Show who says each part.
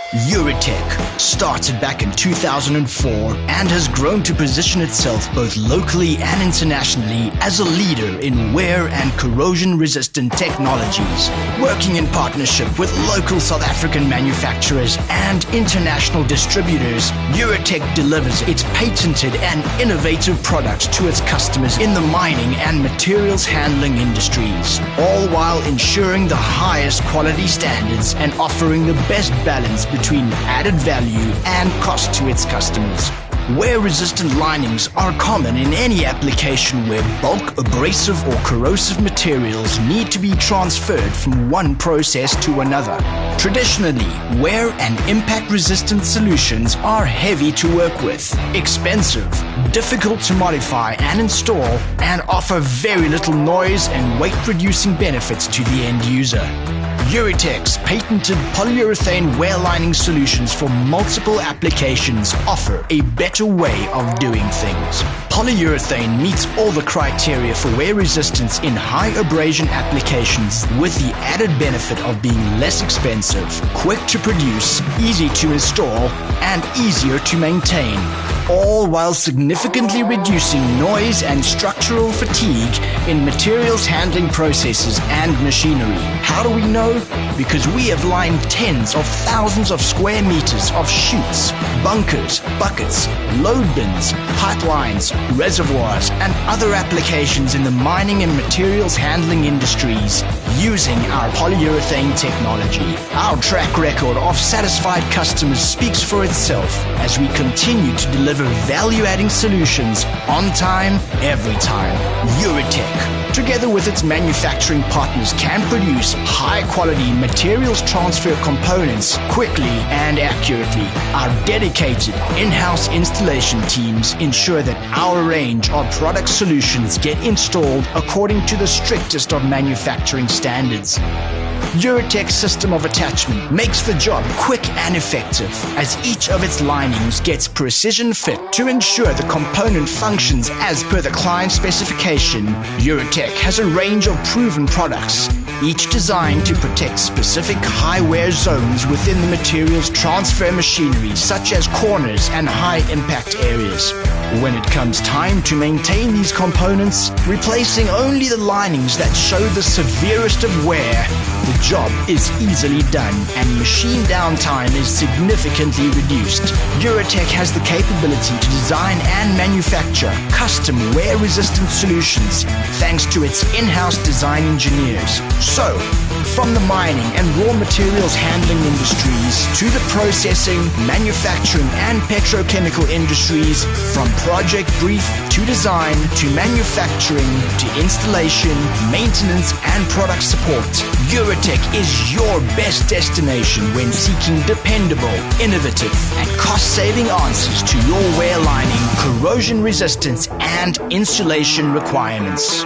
Speaker 1: Uretech started back in 2004 and has grown to position itself both locally and internationally as a leader in wear and corrosion-resistant technologies. Working in partnership with local South African manufacturers and international distributors, Uretech delivers its patented and innovative products to its customers in the mining and materials handling industries, all while ensuring the highest quality standards and offering the best balance between added value and cost to its customers. Wear-resistant linings are common in any application where bulk, abrasive or corrosive materials need to be transferred from one process to another. Traditionally, wear and impact-resistant solutions are heavy to work with, expensive, difficult to modify and install, and offer very little noise and weight-reducing benefits to the end user. Uretech's patented polyurethane wear lining solutions for multiple applications offer a better way of doing things. Polyurethane meets all the criteria for wear resistance in high abrasion applications with the added benefit of being less expensive, quick to produce, easy to install, and easier to maintain, all while significantly reducing noise and structural fatigue in materials handling processes and machinery. How do we know? Because we have lined tens of thousands of square meters of chutes, bunkers, buckets, load bins, pipelines, reservoirs, and other applications in the mining and materials handling industries using our polyurethane technology. Our track record of satisfied customers speaks for itself as we continue to deliver value-adding solutions on time, every time. Uretech, together with its manufacturing partners, can produce high-quality materials transfer components quickly and accurately. Our dedicated in-house installation teams ensure that our range of product solutions get installed according to the strictest of manufacturing standards. Uretech's system of attachment makes the job quick and effective, as each of its linings gets precision fit to ensure the component functions as per the client specification. Uretech has a range of proven products, each designed to protect specific high-wear zones within the materials transfer machinery, such as corners and high-impact areas. When it comes time to maintain these components, replacing only the linings that show the severest of wear, the job is easily done and machine downtime is significantly reduced. Uretech has the capability to design and manufacture custom wear-resistant solutions thanks to its in-house design engineers. So, from the mining and raw materials handling industries to the processing, manufacturing and petrochemical industries, from project brief to design to manufacturing to installation, maintenance and product support, Uretech is your best destination when seeking dependable, innovative and cost-saving answers to your wear lining, corrosion resistance and insulation requirements.